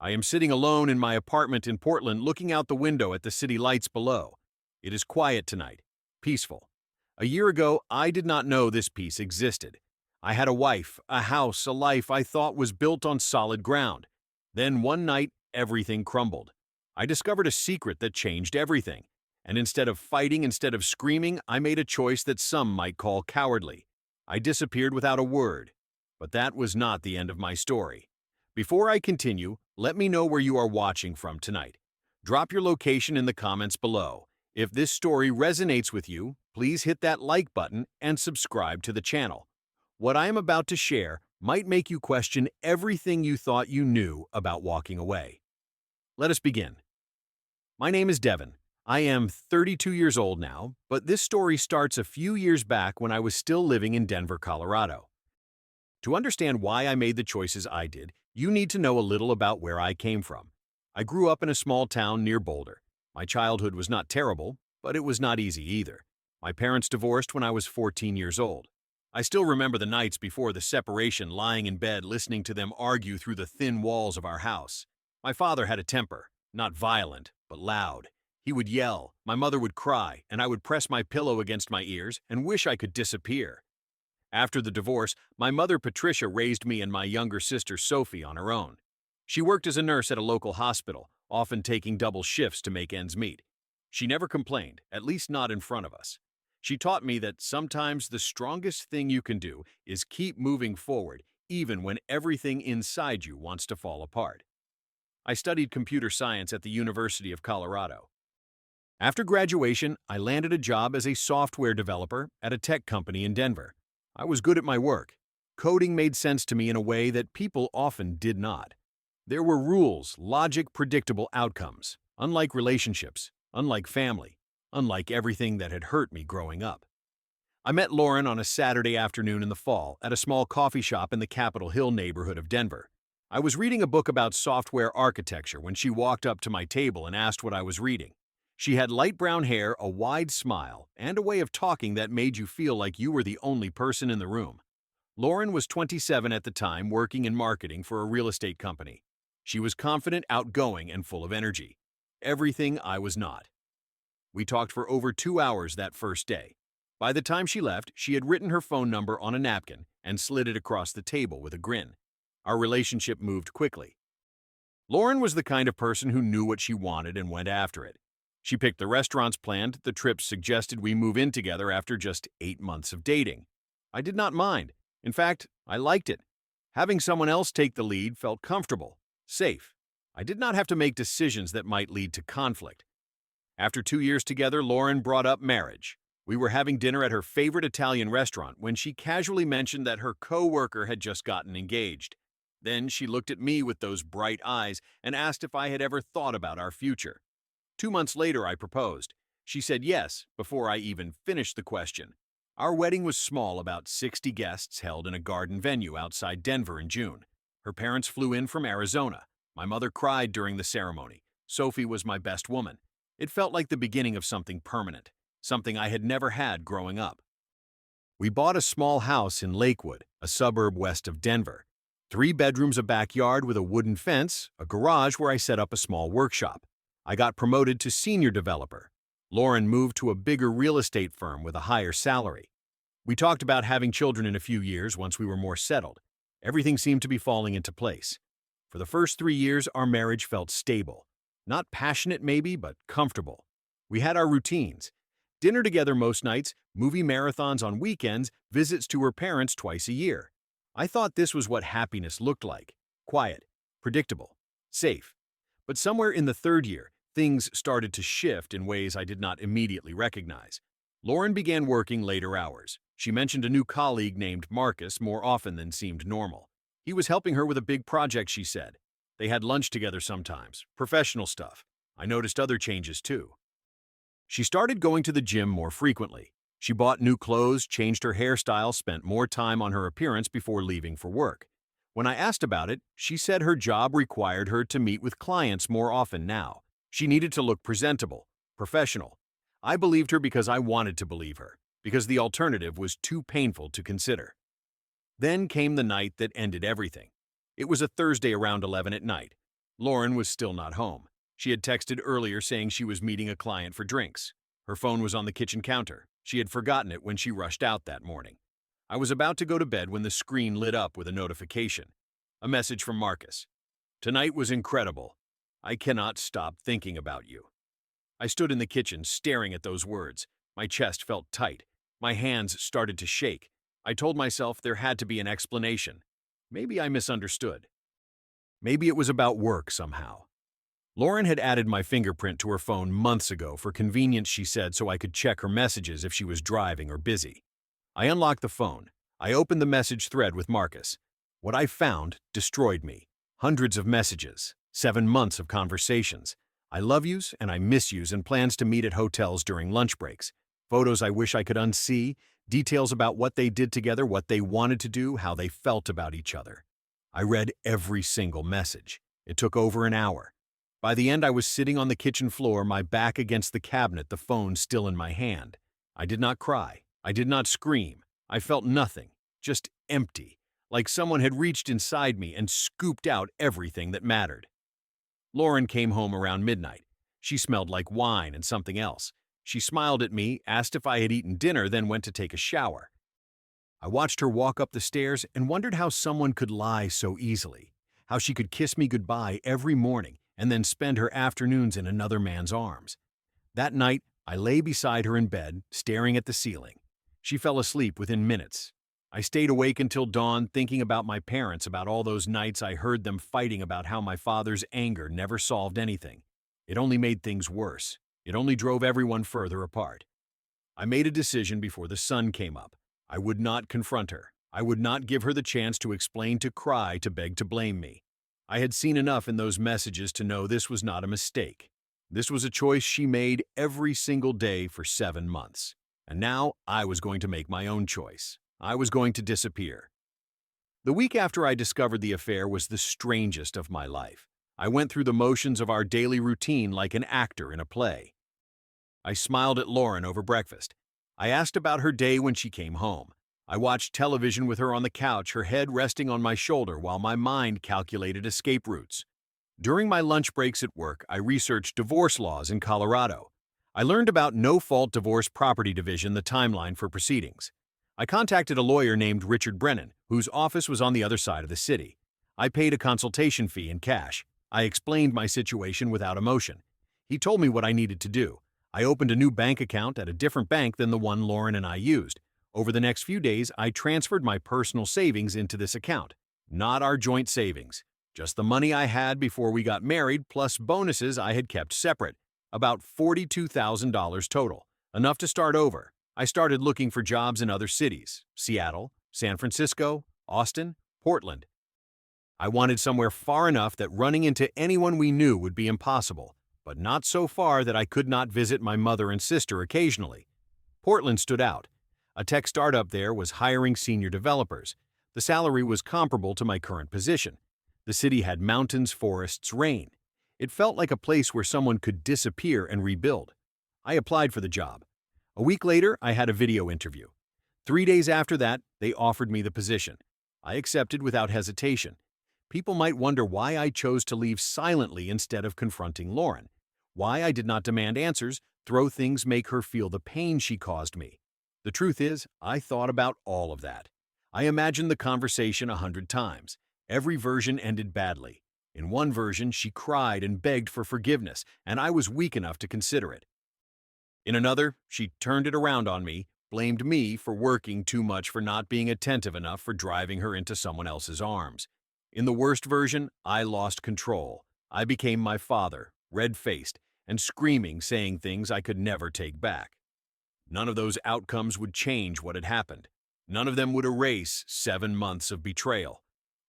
I am sitting alone in my apartment in Portland looking out the window at the city lights below. It is quiet tonight, peaceful. A year ago, I did not know this peace existed. I had a wife, a house, a life I thought was built on solid ground. Then one night, everything crumbled. I discovered a secret that changed everything. And instead of fighting, instead of screaming, I made a choice that some might call cowardly. I disappeared without a word. But that was not the end of my story. Before I continue, let me know where you are watching from tonight. Drop your location in the comments below. If this story resonates with you, please hit that like button and subscribe to the channel. What I am about to share might make you question everything you thought you knew about walking away. Let us begin. My name is Devin. I am 32 years old now, but this story starts a few years back when I was still living in Denver, Colorado. To understand why I made the choices I did, you need to know a little about where I came from. I grew up in a small town near Boulder. My childhood was not terrible, but it was not easy either. My parents divorced when I was 14 years old. I still remember the nights before the separation, lying in bed listening to them argue through the thin walls of our house. My father had a temper, not violent, but loud. He would yell, my mother would cry, and I would press my pillow against my ears and wish I could disappear. After the divorce, my mother Patricia raised me and my younger sister Sophie on her own. She worked as a nurse at a local hospital, often taking double shifts to make ends meet. She never complained, at least not in front of us. She taught me that sometimes the strongest thing you can do is keep moving forward, even when everything inside you wants to fall apart. I studied computer science at the University of Colorado. After graduation, I landed a job as a software developer at a tech company in Denver. I was good at my work. Coding made sense to me in a way that people often did not. There were rules, logic, predictable outcomes, unlike relationships, unlike family, unlike everything that had hurt me growing up. I met Lauren on a Saturday afternoon in the fall at a small coffee shop in the Capitol Hill neighborhood of Denver. I was reading a book about software architecture when she walked up to my table and asked what I was reading. She had light brown hair, a wide smile, and a way of talking that made you feel like you were the only person in the room. Lauren was 27 at the time, working in marketing for a real estate company. She was confident, outgoing, and full of energy. Everything I was not. We talked for over 2 hours that first day. By the time she left, she had written her phone number on a napkin and slid it across the table with a grin. Our relationship moved quickly. Lauren was the kind of person who knew what she wanted and went after it. She picked the restaurants planned, the trips suggested we move in together after just 8 months of dating. I did not mind. In fact, I liked it. Having someone else take the lead felt comfortable, safe. I did not have to make decisions that might lead to conflict. After 2 years together, Lauren brought up marriage. We were having dinner at her favorite Italian restaurant when she casually mentioned that her co-worker had just gotten engaged. Then she looked at me with those bright eyes and asked if I had ever thought about our future. 2 months later, I proposed. She said yes before I even finished the question. Our wedding was small, about 60 guests, held in a garden venue outside Denver in June. Her parents flew in from Arizona. My mother cried during the ceremony. Sophie was my best woman. It felt like the beginning of something permanent, something I had never had growing up. We bought a small house in Lakewood, a suburb west of Denver. 3 bedrooms, a backyard with a wooden fence, a garage where I set up a small workshop. I got promoted to senior developer. Lauren moved to a bigger real estate firm with a higher salary. We talked about having children in a few years once we were more settled. Everything seemed to be falling into place. For the first 3 years, our marriage felt stable. Not passionate maybe, but comfortable. We had our routines. Dinner together most nights, movie marathons on weekends, visits to her parents twice a year. I thought this was what happiness looked like. Quiet, predictable, safe. But somewhere in the 3rd year, things started to shift in ways I did not immediately recognize. Lauren began working later hours. She mentioned a new colleague named Marcus more often than seemed normal. He was helping her with a big project, she said. They had lunch together sometimes, professional stuff. I noticed other changes too. She started going to the gym more frequently. She bought new clothes, changed her hairstyle, spent more time on her appearance before leaving for work. When I asked about it, she said her job required her to meet with clients more often now. She needed to look presentable, professional. I believed her because I wanted to believe her, because the alternative was too painful to consider. Then came the night that ended everything. It was a Thursday around 11 at night. Lauren was still not home. She had texted earlier saying she was meeting a client for drinks. Her phone was on the kitchen counter. She had forgotten it when she rushed out that morning. I was about to go to bed when the screen lit up with a notification. A message from Marcus. "Tonight was incredible. I cannot stop thinking about you." I stood in the kitchen staring at those words. My chest felt tight. My hands started to shake. I told myself there had to be an explanation. Maybe I misunderstood. Maybe it was about work somehow. Lauren had added my fingerprint to her phone months ago for convenience, she said, so I could check her messages if she was driving or busy. I unlocked the phone. I opened the message thread with Marcus. What I found destroyed me. Hundreds of messages, 7 months of conversations. I love yous and I miss yous and plans to meet at hotels during lunch breaks. Photos I wish I could unsee, details about what they did together, what they wanted to do, how they felt about each other. I read every single message. It took over an hour. By the end, I was sitting on the kitchen floor, my back against the cabinet, the phone still in my hand. I did not cry. I did not scream. I felt nothing, just empty, like someone had reached inside me and scooped out everything that mattered. Lauren came home around midnight. She smelled like wine and something else. She smiled at me, asked if I had eaten dinner, then went to take a shower. I watched her walk up the stairs and wondered how someone could lie so easily, how she could kiss me goodbye every morning and then spend her afternoons in another man's arms. That night, I lay beside her in bed, staring at the ceiling. She fell asleep within minutes. I stayed awake until dawn, thinking about my parents, about all those nights I heard them fighting about how my father's anger never solved anything. It only made things worse. It only drove everyone further apart. I made a decision before the sun came up. I would not confront her. I would not give her the chance to explain, to cry, to beg to blame me. I had seen enough in those messages to know this was not a mistake. This was a choice she made every single day for 7 months. And now I was going to make my own choice. I was going to disappear. The week after I discovered the affair was the strangest of my life. I went through the motions of our daily routine like an actor in a play. I smiled at Lauren over breakfast. I asked about her day when she came home. I watched television with her on the couch, her head resting on my shoulder while my mind calculated escape routes. During my lunch breaks at work, I researched divorce laws in Colorado. I learned about no-fault divorce property division, the timeline for proceedings. I contacted a lawyer named Richard Brennan, whose office was on the other side of the city. I paid a consultation fee in cash. I explained my situation without emotion. He told me what I needed to do. I opened a new bank account at a different bank than the one Lauren and I used. Over the next few days, I transferred my personal savings into this account. Not our joint savings. Just the money I had before we got married, plus bonuses I had kept separate. About $42,000 total. Enough to start over. I started looking for jobs in other cities. Seattle, San Francisco, Austin, Portland. I wanted somewhere far enough that running into anyone we knew would be impossible, but not so far that I could not visit my mother and sister occasionally. Portland stood out. A tech startup there was hiring senior developers. The salary was comparable to my current position. The city had mountains, forests, rain. It felt like a place where someone could disappear and rebuild. I applied for the job. A week later, I had a video interview. 3 days after that, they offered me the position. I accepted without hesitation. People might wonder why I chose to leave silently instead of confronting Lauren. Why I did not demand answers, throw things, make her feel the pain she caused me. The truth is, I thought about all of that. I imagined the conversation 100 times. Every version ended badly. In one version, she cried and begged for forgiveness, and I was weak enough to consider it. In another, she turned it around on me, blamed me for working too much, for not being attentive enough, for driving her into someone else's arms. In the worst version, I lost control. I became my father, red-faced, and screaming, saying things I could never take back. None of those outcomes would change what had happened. None of them would erase 7 months of betrayal.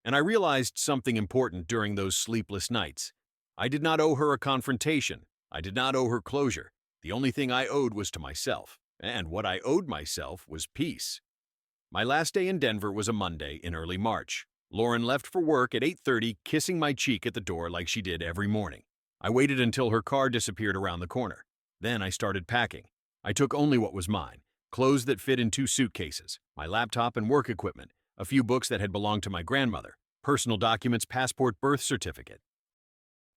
And I realized something important during those sleepless nights. I did not owe her a confrontation. I did not owe her closure. The only thing I owed was to myself. And what I owed myself was peace. My last day in Denver was a Monday in early March. Lauren left for work at 8:30, kissing my cheek at the door like she did every morning. I waited until her car disappeared around the corner. Then I started packing. I took only what was mine: clothes that fit in 2 suitcases, my laptop and work equipment, a few books that had belonged to my grandmother, personal documents, passport, birth certificate.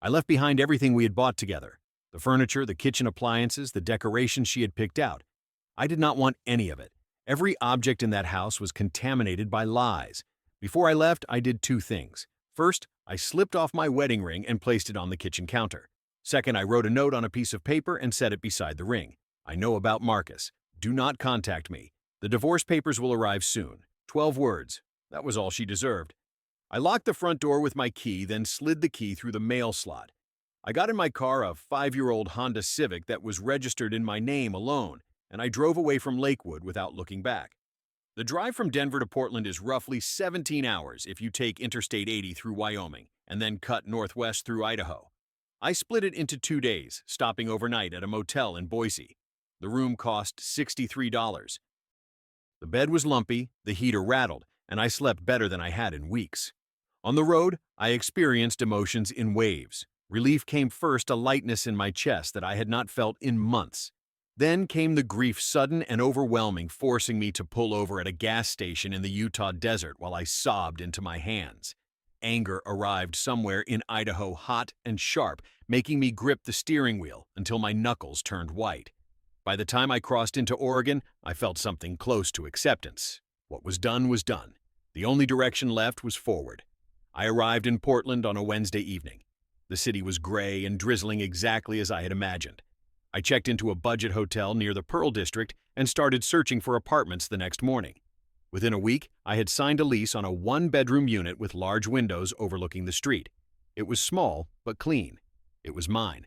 I left behind everything we had bought together. The furniture, the kitchen appliances, the decorations she had picked out. I did not want any of it. Every object in that house was contaminated by lies. Before I left, I did two things. First, I slipped off my wedding ring and placed it on the kitchen counter. Second, I wrote a note on a piece of paper and set it beside the ring. I know about Marcus. Do not contact me. The divorce papers will arrive soon. 12 words. That was all she deserved. I locked the front door with my key, then slid the key through the mail slot. I got in my car, a 5-year-old Honda Civic that was registered in my name alone, and I drove away from Lakewood without looking back. The drive from Denver to Portland is roughly 17 hours if you take Interstate 80 through Wyoming and then cut northwest through Idaho. I split it into 2 days, stopping overnight at a motel in Boise. The room cost $63. The bed was lumpy, the heater rattled, and I slept better than I had in weeks. On the road, I experienced emotions in waves. Relief came first, a lightness in my chest that I had not felt in months. Then came the grief, sudden and overwhelming, forcing me to pull over at a gas station in the Utah desert while I sobbed into my hands. Anger arrived somewhere in Idaho, hot and sharp, making me grip the steering wheel until my knuckles turned white. By the time I crossed into Oregon, I felt something close to acceptance. What was done was done. The only direction left was forward. I arrived in Portland on a Wednesday evening. The city was gray and drizzling exactly as I had imagined. I checked into a budget hotel near the Pearl District and started searching for apartments the next morning. Within a week, I had signed a lease on a 1-bedroom unit with large windows overlooking the street. It was small, but clean. It was mine.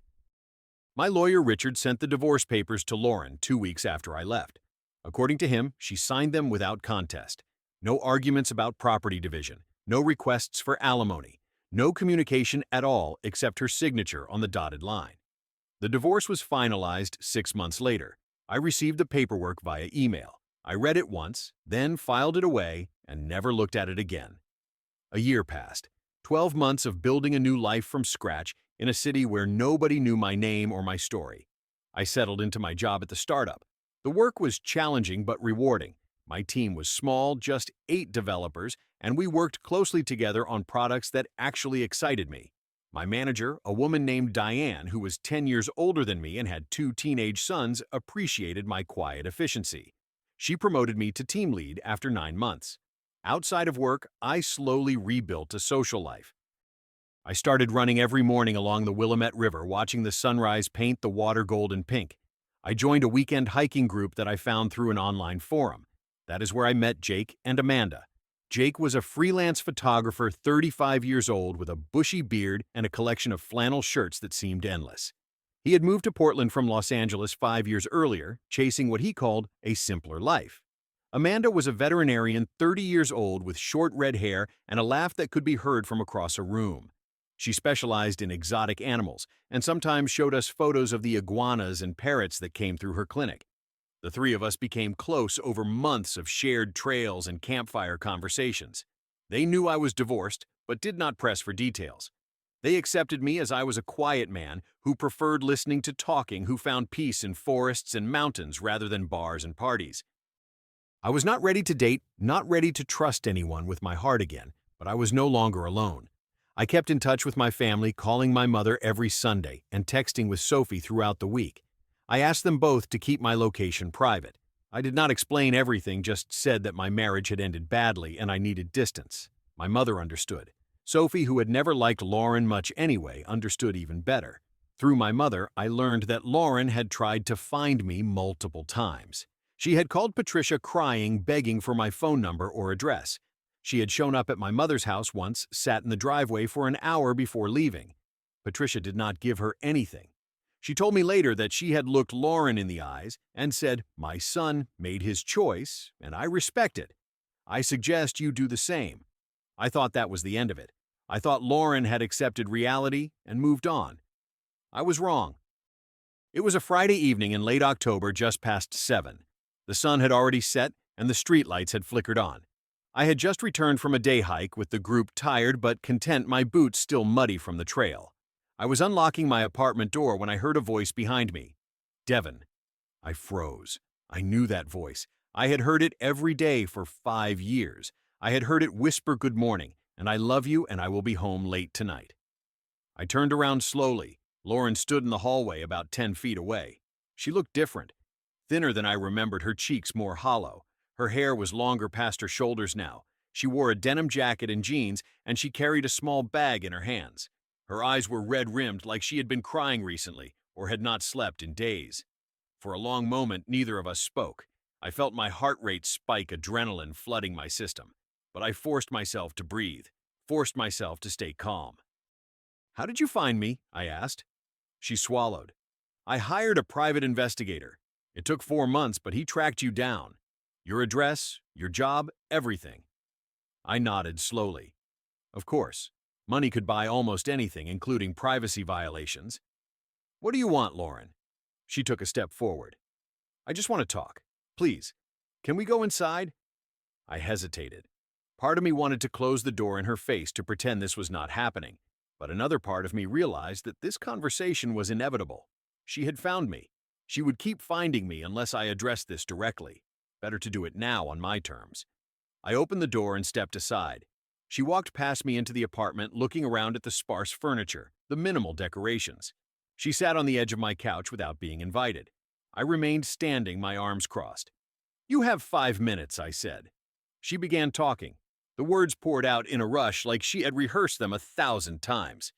My lawyer Richard sent the divorce papers to Lauren 2 weeks after I left. According to him, she signed them without contest. No arguments about property division, no requests for alimony, no communication at all except her signature on the dotted line. The divorce was finalized 6 months later. I received the paperwork via email. I read it once, then filed it away, and never looked at it again. A year passed. 12 months of building a new life from scratch in a city where nobody knew my name or my story. I settled into my job at the startup. The work was challenging but rewarding. My team was small, just 8 developers, and we worked closely together on products that actually excited me. My manager, a woman named Diane, who was 10 years older than me and had 2 teenage sons, appreciated my quiet efficiency. She promoted me to team lead after 9 months. Outside of work, I slowly rebuilt a social life. I started running every morning along the Willamette River, watching the sunrise paint the water gold and pink. I joined a weekend hiking group that I found through an online forum. That is where I met Jake and Amanda. Jake was a freelance photographer, 35 years old, with a bushy beard and a collection of flannel shirts that seemed endless. He had moved to Portland from Los Angeles 5 years earlier, chasing what he called a simpler life. Amanda was a veterinarian, 30 years old, with short red hair and a laugh that could be heard from across a room. She specialized in exotic animals and sometimes showed us photos of the iguanas and parrots that came through her clinic. The 3 of us became close over months of shared trails and campfire conversations. They knew I was divorced, but did not press for details. They accepted me as I was a quiet man who preferred listening to talking, who found peace in forests and mountains rather than bars and parties. I was not ready to date, not ready to trust anyone with my heart again, but I was no longer alone. I kept in touch with my family, calling my mother every Sunday and texting with Sophie throughout the week. I asked them both to keep my location private. I did not explain everything, just said that my marriage had ended badly and I needed distance. My mother understood. Sophie, who had never liked Lauren much anyway, understood even better. Through my mother, I learned that Lauren had tried to find me multiple times. She had called Patricia crying, begging for my phone number or address. She had shown up at my mother's house once, sat in the driveway for an hour before leaving. Patricia did not give her anything. She told me later that she had looked Lauren in the eyes and said, "My son made his choice, and I respect it. I suggest you do the same." I thought that was the end of it. I thought Lauren had accepted reality and moved on. I was wrong. It was a Friday evening in late October, just past 7. The sun had already set and the streetlights had flickered on. I had just returned from a day hike with the group, tired but content, my boots still muddy from the trail. I was unlocking my apartment door when I heard a voice behind me. "Devin." I froze. I knew that voice. I had heard it every day for 5 years. I had heard it whisper good morning, and I love you and I will be home late tonight. I turned around slowly. Lauren stood in the hallway about 10 feet away. She looked different. Thinner than I remembered, her cheeks more hollow. Her hair was longer past her shoulders now. She wore a denim jacket and jeans, and she carried a small bag in her hands. Her eyes were red-rimmed like she had been crying recently or had not slept in days. For a long moment, neither of us spoke. I felt my heart rate spike, adrenaline flooding my system. But I forced myself to breathe, forced myself to stay calm. "How did you find me?" I asked. She swallowed. "I hired a private investigator. It took 4 months, but he tracked you down. Your address, your job, everything." I nodded slowly. Of course, money could buy almost anything, including privacy violations. "What do you want, Lauren?" She took a step forward. "I just want to talk. Please, can we go inside?" I hesitated. Part of me wanted to close the door in her face to pretend this was not happening, but another part of me realized that this conversation was inevitable. She had found me. She would keep finding me unless I addressed this directly. Better to do it now on my terms. I opened the door and stepped aside. She walked past me into the apartment, looking around at the sparse furniture, the minimal decorations. She sat on the edge of my couch without being invited. I remained standing, my arms crossed. "You have 5 minutes," I said. She began talking. The words poured out in a rush like she had rehearsed them 1,000 times.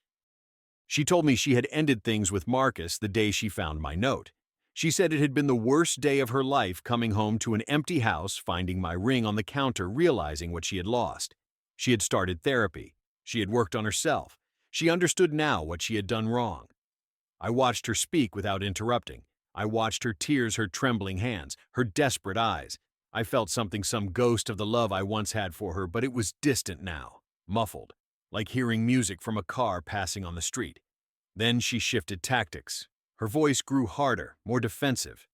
She told me she had ended things with Marcus the day she found my note. She said it had been the worst day of her life, coming home to an empty house, finding my ring on the counter, realizing what she had lost. She had started therapy. She had worked on herself. She understood now what she had done wrong. I watched her speak without interrupting. I watched her tears, her trembling hands, her desperate eyes. I felt something, some ghost of the love I once had for her, but it was distant now, muffled, like hearing music from a car passing on the street. Then she shifted tactics. Her voice grew harder, more defensive.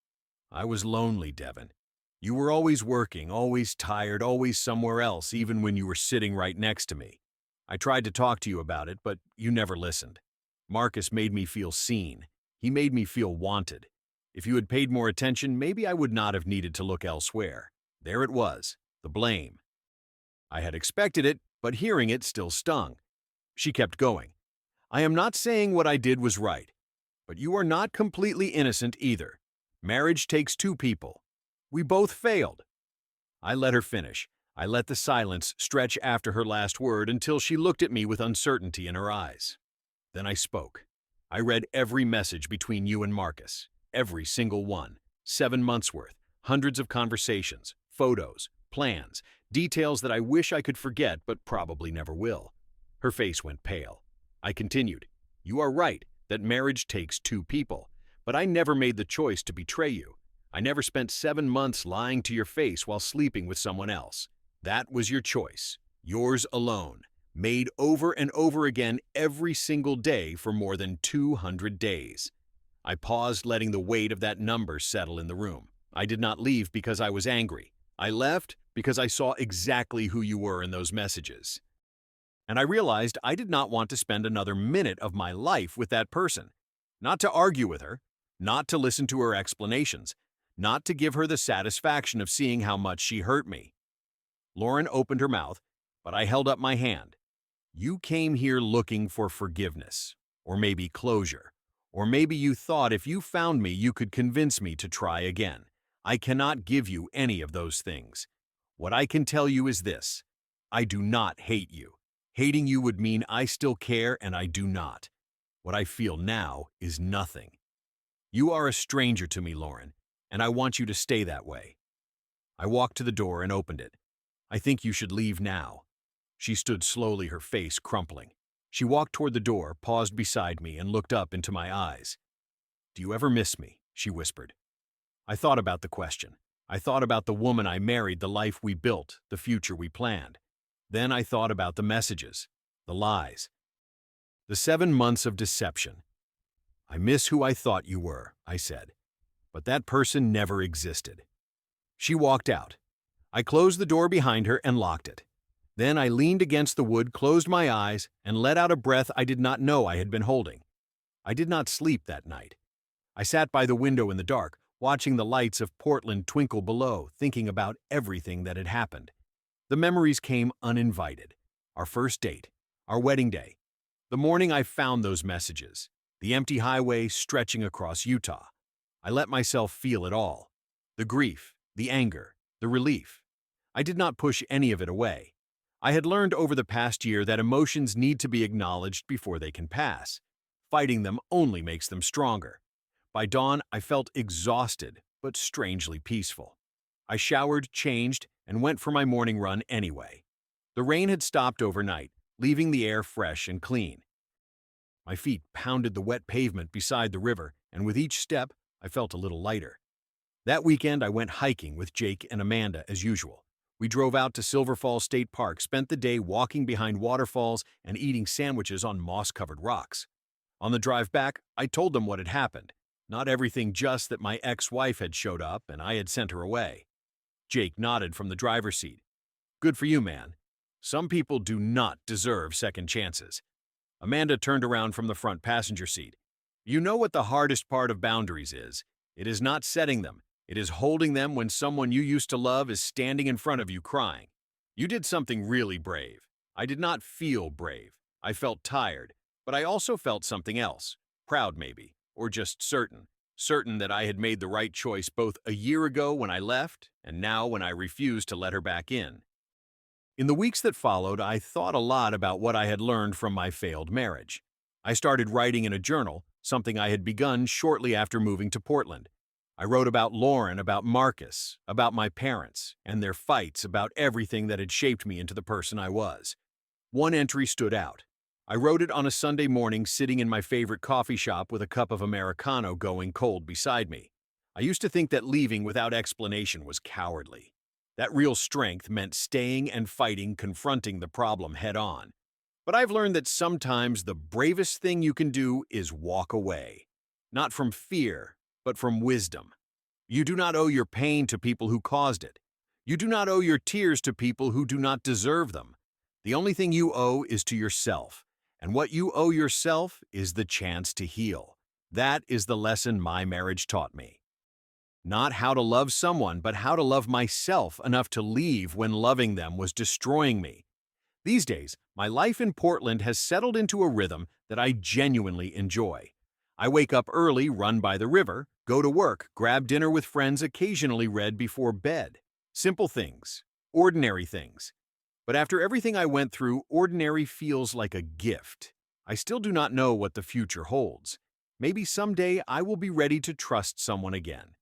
"I was lonely, Devin. You were always working, always tired, always somewhere else, even when you were sitting right next to me. I tried to talk to you about it, but you never listened. Marcus made me feel seen. He made me feel wanted. If you had paid more attention, maybe I would not have needed to look elsewhere. There it was, the blame. I had expected it, but hearing it still stung." She kept going. "I am not saying what I did was right, but you are not completely innocent either. Marriage takes 2 people. We both failed." I let her finish. I let the silence stretch after her last word until she looked at me with uncertainty in her eyes. Then I spoke. "I read every message between you and Marcus. Every single one. 7 months worth. Hundreds of conversations, photos, plans, details that I wish I could forget but probably never will." Her face went pale. I continued. "You are right that marriage takes 2 people, but I never made the choice to betray you. I never spent 7 months lying to your face while sleeping with someone else. That was your choice, yours alone, made over and over again every single day for more than 200 days. I paused, letting the weight of that number settle in the room. I did not leave because I was angry. I left because I saw exactly who you were in those messages. And I realized I did not want to spend another minute of my life with that person. Not to argue with her, not to listen to her explanations, not to give her the satisfaction of seeing how much she hurt me." Lauren opened her mouth, but I held up my hand. "You came here looking for forgiveness, or maybe closure, or maybe you thought if you found me you could convince me to try again. I cannot give you any of those things. What I can tell you is this: I do not hate you. Hating you would mean I still care, and I do not. What I feel now is nothing. You are a stranger to me, Lauren, and I want you to stay that way." I walked to the door and opened it. "I think you should leave now." She stood slowly, her face crumpling. She walked toward the door, paused beside me, and looked up into my eyes. "Do you ever miss me?" she whispered. I thought about the question. I thought about the woman I married, the life we built, the future we planned. Then I thought about the messages, the lies, the 7 months of deception. "I miss who I thought you were," I said, "but that person never existed." She walked out. I closed the door behind her and locked it. Then I leaned against the wood, closed my eyes, and let out a breath I did not know I had been holding. I did not sleep that night. I sat by the window in the dark, watching the lights of Portland twinkle below, thinking about everything that had happened. The memories came uninvited. Our first date, our wedding day, The morning I found those messages, the empty highway stretching across Utah, I let myself feel it all. The grief, the anger, the relief. I did not push any of it away. I had learned over the past year that emotions need to be acknowledged before they can pass. Fighting them only makes them stronger. By dawn, I felt exhausted, but strangely peaceful. I showered, changed, and went for my morning run anyway. The rain had stopped overnight, leaving the air fresh and clean. My feet pounded the wet pavement beside the river, and with each step, I felt a little lighter. That weekend, I went hiking with Jake and Amanda as usual. We drove out to Silver Falls State Park, spent the day walking behind waterfalls and eating sandwiches on moss-covered rocks. On the drive back, I told them what had happened. Not everything, just that my ex-wife had showed up and I had sent her away. Jake nodded from the driver's seat. Good for you, man. Some people do not deserve second chances. Amanda turned around from the front passenger seat. You know what the hardest part of boundaries is? It is not setting them. It is holding them when someone you used to love is standing in front of you crying. You did something really brave. I did not feel brave. I felt tired, but I also felt something else. Proud maybe, or just certain. Certain that I had made the right choice both a year ago when I left and now when I refused to let her back in. In the weeks that followed, I thought a lot about what I had learned from my failed marriage. I started writing in a journal, something I had begun shortly after moving to Portland. I wrote about Lauren, about Marcus, about my parents, and their fights, about everything that had shaped me into the person I was. One entry stood out. I wrote it on a Sunday morning sitting in my favorite coffee shop with a cup of Americano going cold beside me. I used to think that leaving without explanation was cowardly. That real strength meant staying and fighting, confronting the problem head on. But I've learned that sometimes the bravest thing you can do is walk away. Not from fear, but from wisdom. You do not owe your pain to people who caused it. You do not owe your tears to people who do not deserve them. The only thing you owe is to yourself. And what you owe yourself is the chance to heal. That is the lesson my marriage taught me. Not how to love someone, but how to love myself enough to leave when loving them was destroying me. These days, my life in Portland has settled into a rhythm that I genuinely enjoy. I wake up early, run by the river, go to work, grab dinner with friends, occasionally read before bed. Simple things, ordinary things. But after everything I went through, ordinary feels like a gift. I still do not know what the future holds. Maybe someday I will be ready to trust someone again.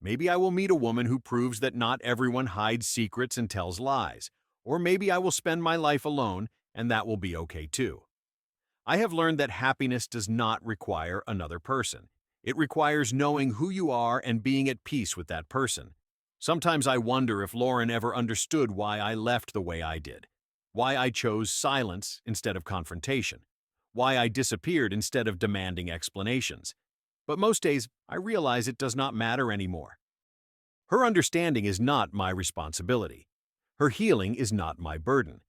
Maybe I will meet a woman who proves that not everyone hides secrets and tells lies. Or maybe I will spend my life alone, and that will be okay too. I have learned that happiness does not require another person. It requires knowing who you are and being at peace with that person. Sometimes I wonder if Lauren ever understood why I left the way I did, why I chose silence instead of confrontation, why I disappeared instead of demanding explanations. But most days, I realize it does not matter anymore. Her understanding is not my responsibility. Her healing is not my burden.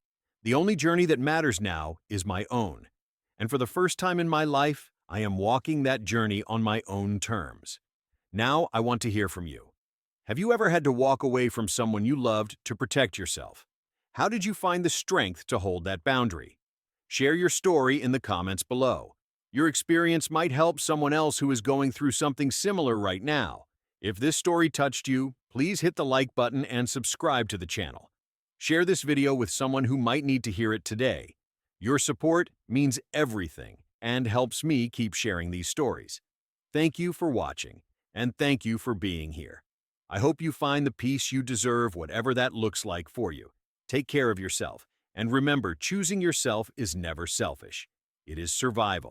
The only journey that matters now is my own. And for the first time in my life, I am walking that journey on my own terms. Now I want to hear from you. Have you ever had to walk away from someone you loved to protect yourself? How did you find the strength to hold that boundary? Share your story in the comments below. Your experience might help someone else who is going through something similar right now. If this story touched you, please hit the like button and subscribe to the channel. Share this video with someone who might need to hear it today. Your support means everything and helps me keep sharing these stories. Thank you for watching, and thank you for being here. I hope you find the peace you deserve, whatever that looks like for you. Take care of yourself, and remember, choosing yourself is never selfish. It is survival.